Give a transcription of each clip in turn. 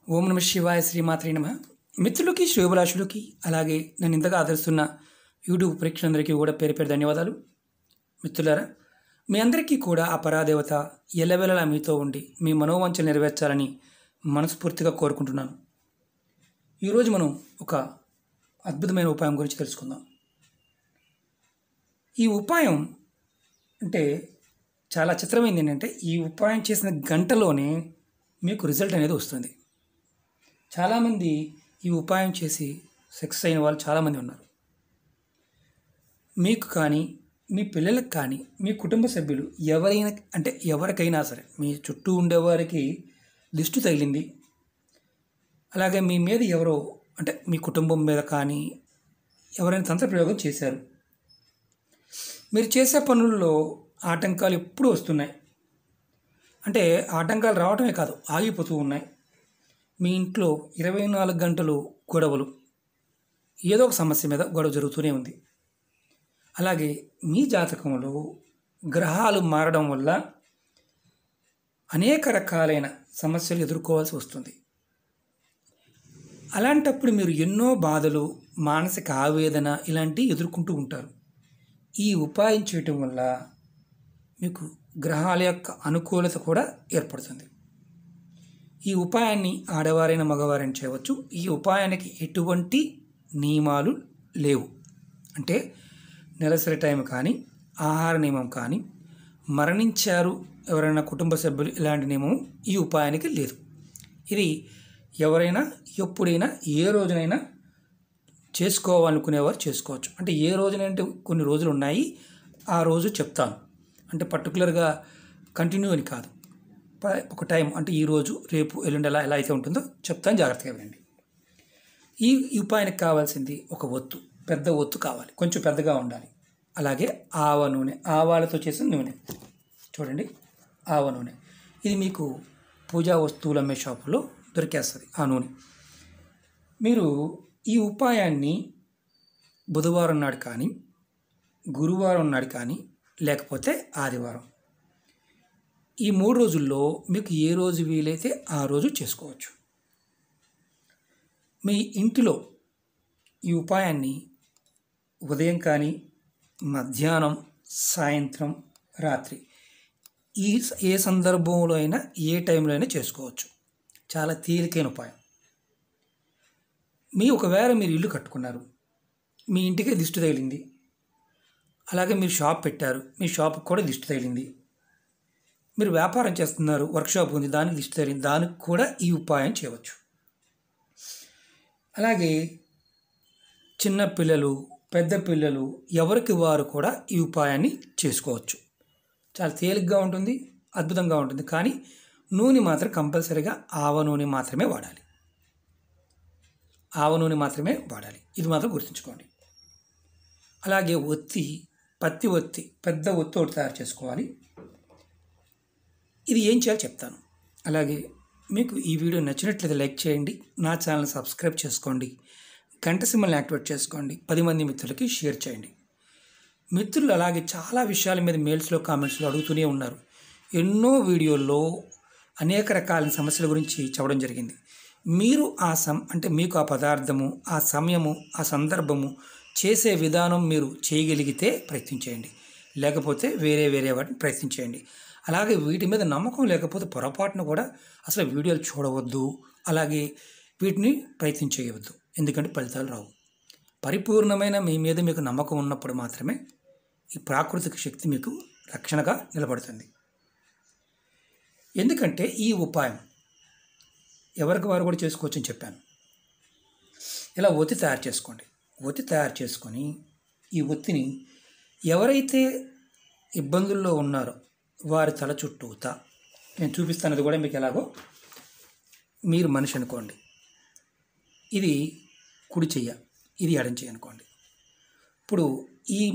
ఓం నమ శివాయ శ్రీమాత్రే నమ. మిత్రులకి శ్రేయోభిలాషులకి అలాగే నన్ను ఇంతగా ఆదరిస్తున్న యూట్యూబ్ ప్రేక్షకులందరికీ కూడా పేరు పేరు ధన్యవాదాలు. మిత్రులారా, మీ అందరికీ కూడా ఆ పరాదేవత ఎల్లవెల్లలా మీతో ఉండి మీ మనోవాంఛలు నెరవేర్చాలని మనస్ఫూర్తిగా కోరుకుంటున్నాను. ఈరోజు మనం ఒక అద్భుతమైన ఉపాయం గురించి తెలుసుకుందాం. ఈ ఉపాయం అంటే చాలా చిత్రమైంది. ఏంటంటే ఈ ఉపాయం చేసిన గంటలోనే మీకు రిజల్ట్ అనేది వస్తుంది. చాలామంది ఈ ఉపాయం చేసి సక్సెస్ అయిన వాళ్ళు చాలామంది ఉన్నారు. మీకు కానీ మీ పిల్లలకు కానీ మీ కుటుంబ సభ్యులు ఎవరికైనా సరే మీ చుట్టూ ఉండేవారికి దిష్టి తగిలింది, అలాగే మీ మీద ఎవరో మీ కుటుంబం మీద కానీ ఎవరైనా తంత్ర ప్రయోగం చేశారు, మీరు చేసే పనుల్లో ఆటంకాలు ఎప్పుడూ వస్తున్నాయి. ఆటంకాలు రావటమే కాదు, ఆగిపోతూ ఉన్నాయి. మీ ఇంట్లో 24 గంటలు గొడవలు, ఏదో ఒక సమస్య మీద గొడవ జరుగుతూనే ఉంది. అలాగే మీ జాతకంలో గ్రహాలు మారడం వల్ల అనేక రకాలైన సమస్యలు ఎదుర్కోవాల్సి వస్తుంది. అలాంటప్పుడు మీరు ఎన్నో బాధలు, మానసిక ఆవేదన ఇలాంటివి ఎదుర్కొంటూ ఉంటారు. ఈ ఉపాయం చేయటం వల్ల మీకు గ్రహాల యొక్క అనుకూలత కూడా ఏర్పడుతుంది. ఈ ఉపాయాన్ని ఆడవారైన మగవారైనా చేయవచ్చు. ఈ ఉపాయానికి ఎటువంటి నియమాలు లేవు. నెలసరి టైం కానీ, ఆహార నియమం కానీ, మరణించారు ఎవరైనా కుటుంబ సభ్యులు ఇలాంటి నియమం ఈ ఉపాయానికి లేదు. ఇది ఎవరైనా ఎప్పుడైనా ఏ రోజునైనా చేసుకోవాలనుకునేవారు చేసుకోవచ్చు. ఏ రోజునంటే కొన్ని రోజులు ఉన్నాయి, ఆ రోజు చెప్తాను. పర్టికులర్గా కంటిన్యూ అని కాదు, ఒక టైం ఈరోజు రేపు ఎల్లుండి ఎలా అయితే ఉంటుందో చెప్తాను, జాగ్రత్తగా వినండి. ఈ ఉపాయానికి కావాల్సింది ఒక ఒత్తు, పెద్ద ఒత్తు కావాలి, కొంచెం పెద్దగా ఉండాలి. అలాగే ఆవ నూనె, ఆవాలతో చేసిన నూనె చూడండి, ఆవ నూనె. ఇది మీకు పూజా వస్తువులు అమ్మే షాపులో దొరికేస్తుంది ఆ నూనె. మీరు ఈ ఉపాయాన్ని బుధవారం నాడు కానీ, గురువారం నాడు కానీ, లేకపోతే ఆదివారం, ఈ 3 రోజుల్లో మీకు ఏ రోజు వీలైతే ఆ రోజు చేసుకోవచ్చు. మీ ఇంటిలో ఈ ఉపాయాన్ని ఉదయం కానీ, మధ్యాహ్నం, సాయంత్రం, రాత్రి ఏ సందర్భంలో అయినా ఏ టైంలో అయినా చేసుకోవచ్చు. చాలా తేలికైన ఉపాయం. ఒకవేళ మీరు ఇల్లు కట్టుకున్నారు, మీ ఇంటికే దిష్టి తగిలింది, అలాగే మీరు షాప్ పెట్టారు, మీ షాప్కి కూడా దిష్టి తగిలింది, మీరు వ్యాపారం చేస్తున్నారు, వర్క్షాప్ ఉంది, దానికి దిష్టి తగిలింది, దానికి కూడా ఈ ఉపాయం చేయవచ్చు. అలాగే చిన్న పిల్లలు, పెద్ద పిల్లలు ఎవరికి వారు కూడా ఈ ఉపాయాన్ని చేసుకోవచ్చు. చాలా తేలిగ్గా ఉంటుంది, అద్భుతంగా ఉంటుంది. కానీ నూనె మాత్రం కంపల్సరీగా ఆవ నూనె మాత్రమే వాడాలి. ఆవ నూనె మాత్రమే వాడాలి, ఇది మాత్రం గుర్తుంచుకోండి. అలాగే పత్తి ఒత్తి, పెద్ద ఒత్తి ఒకటి తయారు చేసుకోవాలి. ఇది ఏం చేయాలో చెప్తాను. అలాగే మీకు ఈ వీడియో నచ్చినట్లయితే లైక్ చేయండి, నా ఛానల్ సబ్స్క్రైబ్ చేసుకోండి, గంట సింబల్ని యాక్టివేట్ చేసుకోండి, 10 మంది మిత్రులకి షేర్ చేయండి. మిత్రులు అలాగే చాలా విషయాల మీద మెయిల్స్లో, కామెంట్స్లో అడుగుతూనే ఉన్నారు. ఎన్నో వీడియోల్లో అనేక రకాల సమస్యల గురించి చెప్పడం జరిగింది. మీరు మీకు ఆ పదార్థము, ఆ సమయము, ఆ సందర్భము, చేసే విధానం మీరు చేయగలిగితే ప్రయత్నించేయండి, లేకపోతే వేరే వాటిని ప్రయత్నించేయండి. అలాగే వీటి మీద నమ్మకం లేకపోతే పొరపాటున కూడా అసలు వీడియోలు చూడవద్దు, అలాగే వీటిని ప్రయత్నం చేయవద్దు. ఎందుకంటే ఫలితాలు రావు. పరిపూర్ణమైన మీ మీద మీకు నమ్మకం ఉన్నప్పుడు మాత్రమే ఈ ప్రాకృతిక శక్తి మీకు రక్షణగా నిలబడుతుంది. ఎందుకంటే ఈ ఉపాయం ఎవరికి వారు కూడా చేసుకోవచ్చు అని చెప్పాను. ఇలా ఒత్తి తయారు చేసుకోండి. ఒత్తి తయారు చేసుకొని ఈ ఒత్తిని ఎవరైతే ఇబ్బందుల్లో ఉన్నారో వారి తల చుట్టూతా, నేను చూపిస్తాను, అది కూడా మీకు ఎలాగో. మీరు మనిషి అనుకోండి, ఇది కుడి చెయ్య, ఇది ఎడం చెయ్యి అనుకోండి. ఇప్పుడు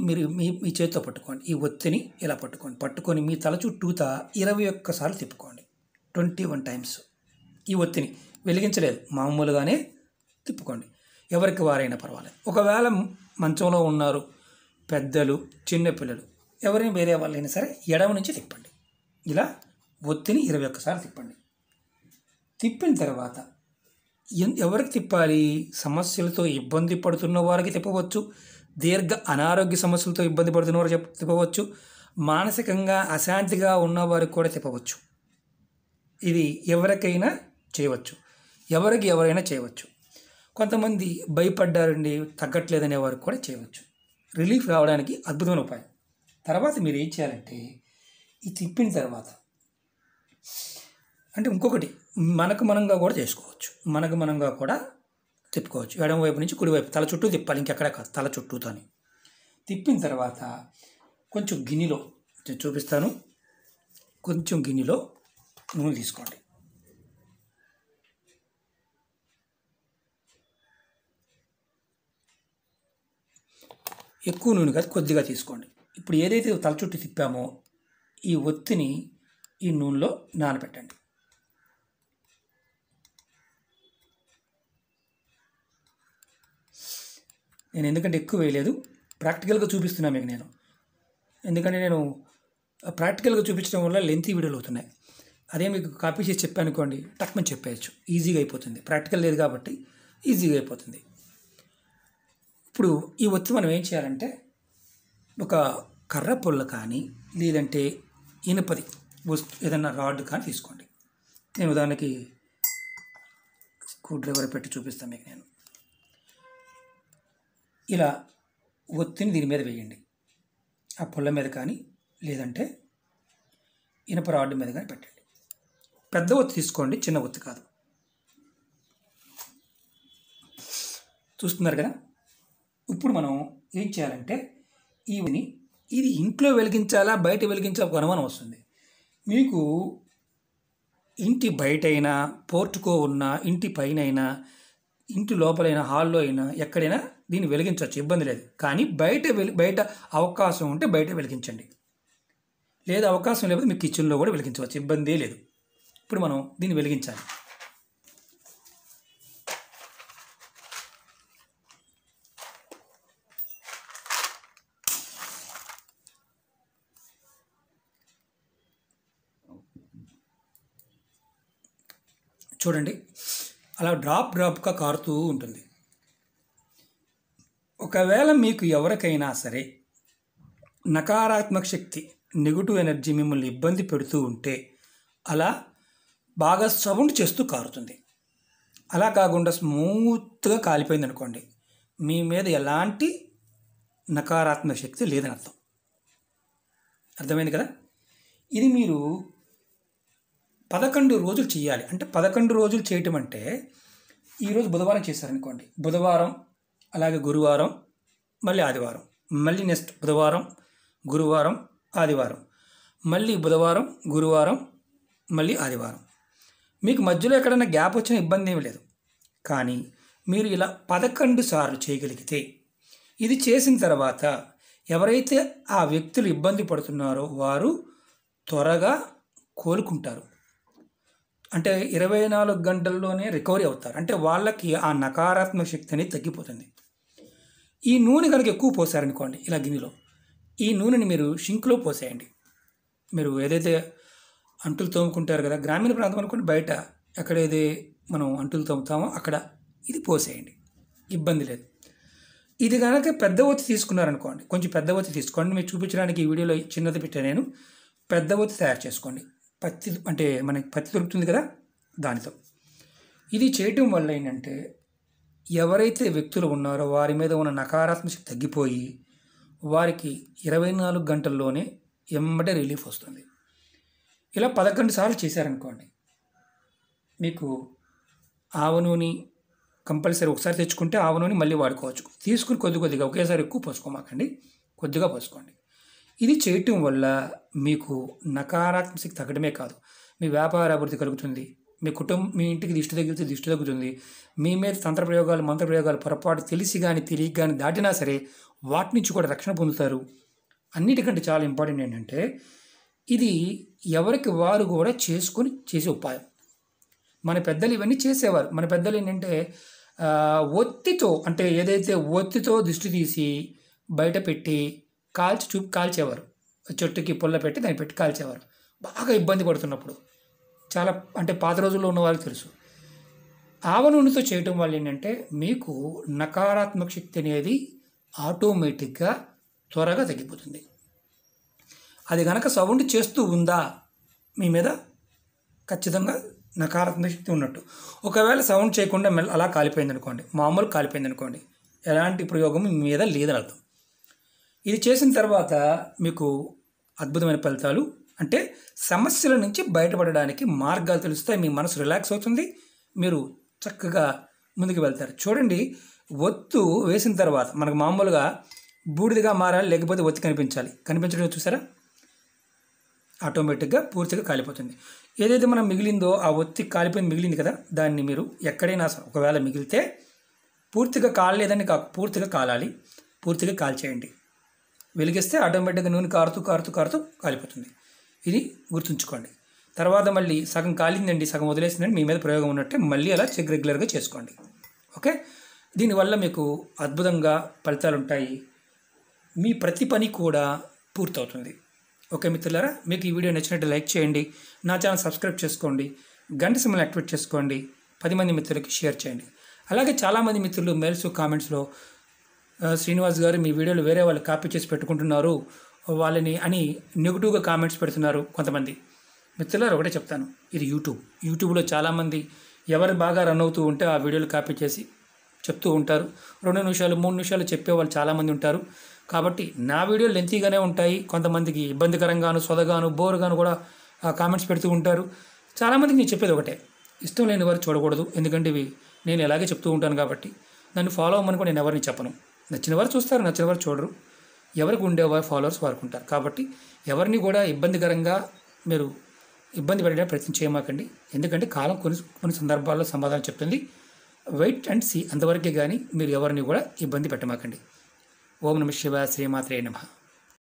మీరు మీ చేతితో పట్టుకోండి, ఈ ఒత్తిని ఇలా పట్టుకొని మీ తల చుట్టూతా 21 సార్లు తిప్పుకోండి, 21 టైమ్స్. ఈ ఒత్తిని వెలిగించలేదు, మామూలుగానే తిప్పుకోండి. ఎవరికి వారైనా పర్వాలేదు. ఒకవేళ మంచంలో ఉన్నారు, పెద్దలు, చిన్నపిల్లలు, ఎవరైనా వేరే వాళ్ళైనా సరే ఎడమ నుంచి తిప్పండి. ఇలా ఒత్తిని 21 సార్లు తిప్పండి. తిప్పిన తర్వాత ఎవరికి తిప్పాలి? సమస్యలతో ఇబ్బంది పడుతున్న వారికి తిప్పవచ్చు, దీర్ఘ అనారోగ్య సమస్యలతో ఇబ్బంది పడుతున్న వారు తిప్పవచ్చు, మానసికంగా అశాంతిగా ఉన్నవారికి కూడా తిప్పవచ్చు. ఇది ఎవరికైనా చేయవచ్చు, ఎవరైనా చేయవచ్చు. కొంతమంది భయపడ్డారండి తగ్గట్లేదనే వారికి కూడా చేయవచ్చు. రిలీఫ్ రావడానికి అద్భుతమైన ఉపాయం. తర్వాత మీరు ఏం చేయాలంటే, ఈ తిప్పిన తర్వాత అంటే ఇంకొకటి మనకు మనంగా కూడా చేసుకోవచ్చు. మనకు మనంగా కూడా తిప్పుకోవచ్చు. ఎడమ వైపు నుంచి కుడివైపు తల చుట్టూ తిప్పాలి, ఇంకెక్కడ కాదు, తల చుట్టూతోని తిప్పిన తర్వాత కొంచెం గిన్నెలో చూపిస్తాను. కొంచెం గిన్నెలో నూనె తీసుకోండి. ఎక్కువ నూనె కాదు, కొద్దిగా తీసుకోండి. ఇప్పుడు ఏదైతే తల చుట్టూ తిప్పామో ఈ ఒత్తిని ఈ నూనెలో నానబెట్టండి. నేను ఎందుకంటే ఎక్కువ వేయలేదు, ప్రాక్టికల్గా చూపిస్తున్నా మీకు నేను. ఎందుకంటే నేను ప్రాక్టికల్గా చూపించడం వల్ల లెంతీ వీడియోలు అవుతున్నాయి. అదే మీకు కాపీ చేసి చెప్పాను అనుకోండి, టక్మని చెప్పేయచ్చు, ఈజీగా అయిపోతుంది. ప్రాక్టికల్ లేదు కాబట్టి ఈజీగా అయిపోతుంది. ఇప్పుడు ఈ ఒత్తి మనం ఏం చేయాలంటే, ఒక కర్ర పొల్ల కానీ లేదంటే ఇనుపది ఏదన్నా రాడ్ కానీ తీసుకోండి. నేను ఉదాహరణకి స్క్రూ డ్రైవర్ పెట్టి చూపిస్తాను మీకు నేను. ఇలా ఒత్తిని దీని మీద వేయండి, ఆ పొల్ల మీద కానీ లేదంటే ఇనుప రాడ్ మీద కానీ పెట్టండి. పెద్ద ఒత్తి తీసుకోండి, చిన్న ఒత్తి కాదు. చూస్తున్నారు కదా. ఇప్పుడు మనం ఏం చేయాలంటే, ఇది ఇంట్లో వెలిగించాలా బయట వెలిగించాలా ఒక అనుమానం వస్తుంది మీకు. ఇంటి బయటైనా, పోర్టుకో ఉన్నా, ఇంటి పైన అయినా, ఇంటి లోపలైనా, హాల్లో అయినా, ఎక్కడైనా దీన్ని వెలిగించవచ్చు, ఇబ్బంది లేదు. కానీ బయట అవకాశం ఉంటే బయట వెలిగించండి, లేదా అవకాశం లేకపోతే మీ కిచెన్లో కూడా వెలిగించవచ్చు, ఇబ్బందే లేదు. ఇప్పుడు మనం దీన్ని వెలిగించాలి. చూడండి, అలా డ్రాప్గా కారుతూ ఉంటుంది. ఒకవేళ మీకు ఎవరికైనా సరే నకారాత్మక శక్తి, నెగిటివ్ ఎనర్జీ మిమ్మల్ని ఇబ్బంది పెడుతూ ఉంటే అలా బాగా సౌండ్ చేస్తూ కారుతుంది. అలా కాకుండా స్మూత్గా కాలిపోయింది అనుకోండి, మీ మీద ఎలాంటి నకారాత్మక శక్తి లేదని అర్థం. అర్థమైంది కదా. ఇది మీరు 11 రోజులు చేయాలి. అంటే 11 రోజులు చేయటం అంటే, ఈరోజు బుధవారం చేశారనుకోండి, బుధవారం, అలాగే గురువారం, మళ్ళీ ఆదివారం, మళ్ళీ నెక్స్ట్ బుధవారం, గురువారం, ఆదివారం, మళ్ళీ బుధవారం, గురువారం, మళ్ళీ ఆదివారం. మీకు మధ్యలో ఎక్కడైనా గ్యాప్ వచ్చిన ఇబ్బంది ఏమీ లేదు. కానీ మీరు ఇలా 11 సార్లు చేయగలిగితే, ఇది చేసిన తర్వాత ఎవరైతే ఆ వ్యక్తులు ఇబ్బంది పడుతున్నారో వారు త్వరగా కోలుకుంటారు. అంటే 24 గంటల్లోనే రికవరీ అవుతారు. అంటే వాళ్ళకి ఆ నకారాత్మక శక్తి అనేది తగ్గిపోతుంది. ఈ నూనె కనుక ఎక్కువ పోసారనుకోండి, ఇలా గిన్నెలో ఈ నూనెని మీరు షింక్లో పోసేయండి. మీరు ఏదైతే అంటులు తోముకుంటారు కదా, గ్రామీణ ప్రాంతం అనుకోండి, బయట ఎక్కడైతే మనం అంటులు తోముతామో అక్కడ ఇది పోసేయండి, ఇబ్బంది లేదు. ఇది కనుక పెద్ద ఒత్తి తీసుకున్నారనుకోండి, కొంచెం పెద్ద ఒత్తి తీసుకోండి. మీకు చూపించడానికి ఈ వీడియోలో చిన్నది పెట్టా నేను. పెద్ద ఒత్తి తయారు చేసుకోండి. పత్తి అంటే మనకి పత్తి దొరుకుతుంది కదా, దానితో. ఇది చేయటం వల్ల ఏంటంటే, ఎవరైతే వ్యక్తులు ఉన్నారో వారి మీద ఉన్న నకారాత్మక శక్తి తగ్గిపోయి వారికి 24 గంటల్లోనే ఎమ్మటే రిలీఫ్ వస్తుంది. ఇలా 11 సార్లు చేశారనుకోండి, మీకు ఆవ నూనె కంపల్సరీ ఒకసారి తెచ్చుకుంటే ఆవ నూనె మళ్ళీ వాడుకోవచ్చు. తీసుకుని కొద్దిగా ఒకేసారి ఎక్కువ పోసుకోమాకండి, కొద్దిగా పోసుకోండి. ఇది చేయటం వల్ల మీకు నకారాత్మక శక్తి తగ్గడమే కాదు, మీ వ్యాపార అభివృద్ధి కలుగుతుంది, మీ ఇంటికి దిష్టి తగిలితే దిష్టి తగ్గుతుంది. మీ మీద తంత్రప్రయోగాలు, మంత్రప్రయోగాలు పొరపాటు తెలిసి కానీ తెలియక కానీ దాటినా సరే వాటి నుంచి కూడా రక్షణ పొందుతారు. అన్నిటికంటే చాలా ఇంపార్టెంట్ ఏంటంటే, ఇది ఎవరికి వారు కూడా చేసే ఉపాయం. మన పెద్దలు ఇవన్నీ చేసేవారు. మన పెద్దలు ఏంటంటే ఒత్తితో, అంటే ఏదైతే ఒత్తితో దిష్టి తీసి బయట పెట్టి కాల్చేవారు. చెట్టుకి పుల్ల పెట్టి దాన్ని పెట్టి కాల్చేవారు. బాగా ఇబ్బంది పడుతున్నప్పుడు, చాలా అంటే పాత రోజుల్లో ఉన్న వాళ్ళకి తెలుసు. ఆవ నూనెతో చేయటం వల్ల ఏంటంటే మీకు నకారాత్మక శక్తి అనేది ఆటోమేటిక్గా త్వరగా తగ్గిపోతుంది. అది కనుక సౌండ్ చేస్తూ ఉందా మీ మీద ఖచ్చితంగా నకారాత్మక శక్తి ఉన్నట్టు. ఒకవేళ సౌండ్ చేయకుండా అలా కాలిపోయింది అనుకోండి, మామూలు కాలిపోయింది అనుకోండి, ఎలాంటి ప్రయోగం మీ మీద లేదని అర్థం. ఇది చేసిన తర్వాత మీకు అద్భుతమైన ఫలితాలు, అంటే సమస్యల నుంచి బయటపడడానికి మార్గాలు తెలుస్తాయి. మీ మనసు రిలాక్స్ అవుతుంది, మీరు చక్కగా ముందుకు వెళ్తారు. చూడండి, ఒత్తు వేసిన తర్వాత మనకు మామూలుగా బూడిదగా మారాలి, లేకపోతే ఒత్తి కనిపించడం చూసారా, ఆటోమేటిక్గా పూర్తిగా కాలిపోతుంది. ఏదైతే మనం మిగిలిందో ఆ ఒత్తి కాలిపోయింది మిగిలింది కదా, దాన్ని మీరు ఎక్కడైనా ఒకవేళ మిగిలితే పూర్తిగా కాలలేదని పూర్తిగా కాలాలి, పూర్తిగా కాల్చేయండి. వెలిగిస్తే ఆటోమేటిక్గా నూనె కారుతూ కారుతూ కారుతూ కాలిపోతుంది. ఇది గుర్తుంచుకోండి. తర్వాత మళ్ళీ సగం కాలిందండి, సగం వదిలేసిందండి, మీ మీద ప్రయోగం ఉన్నట్టే మళ్ళీ అలా చెక్ రెగ్యులర్గా చేసుకోండి. ఓకే, దీనివల్ల మీకు అద్భుతంగా ఫలితాలు ఉంటాయి. మీ ప్రతి పని కూడా పూర్తవుతుంది. ఓకే మిత్రులారా, మీకు ఈ వీడియో నచ్చినట్టు లైక్ చేయండి, నా ఛానల్ సబ్స్క్రైబ్ చేసుకోండి, గంట సింబల్ యాక్టివేట్ చేసుకోండి, 10 మంది మిత్రులకి షేర్ చేయండి. అలాగే చాలామంది మిత్రులు మెయిల్స్ కామెంట్స్లో శ్రీనివాస్ గారు మీ వీడియోలు వేరే వాళ్ళు కాపీ చేసి పెట్టుకుంటున్నారు వాళ్ళని అని నెగిటివ్గా కామెంట్స్ పెడుతున్నారు కొంతమంది. మిత్రులారా ఒకటే చెప్తాను, ఇది యూట్యూబ్లో చాలామంది ఎవరు బాగా రన్ అవుతూ ఉంటే ఆ వీడియోలు కాపీ చేసి చెప్తూ ఉంటారు. 2 నిమిషాలు 3 నిమిషాలు చెప్పేవాళ్ళు చాలామంది ఉంటారు. కాబట్టి నా వీడియోలు లెంతీగానే ఉంటాయి, కొంతమందికి ఇబ్బందికరంగాను సొదగాను బోరుగాను కూడా కామెంట్స్ పెడుతూ ఉంటారు. చాలామందికి నేను చెప్పేది ఒకటే, ఇష్టం లేని వారు చూడకూడదు, ఎందుకంటే ఇవి నేను ఎలాగే చెప్తూ ఉంటాను కాబట్టి. నన్ను ఫాలో అవ్వమని కూడా నేను ఎవరిని చెప్పను. నచ్చిన వారు చూస్తారు, నచ్చిన వారు చూడరు. ఎవరికి ఉండేవారు ఫాలోవర్స్ వారికి ఉంటారు. కాబట్టి ఎవరిని కూడా ఇబ్బందికరంగా మీరు ఇబ్బంది పెట్టడానికి ప్రయత్నం చేయమాకండి, ఎందుకంటే కాలం కొన్ని సందర్భాల్లో సమాధానం చెప్తుంది. వెయిట్ అండ్ సీ, అంతవరకే కానీ మీరు ఎవరిని కూడా ఇబ్బంది పెట్టమాకండి. ఓం నమః శివాయ, శ్రీమాత్రే నమః.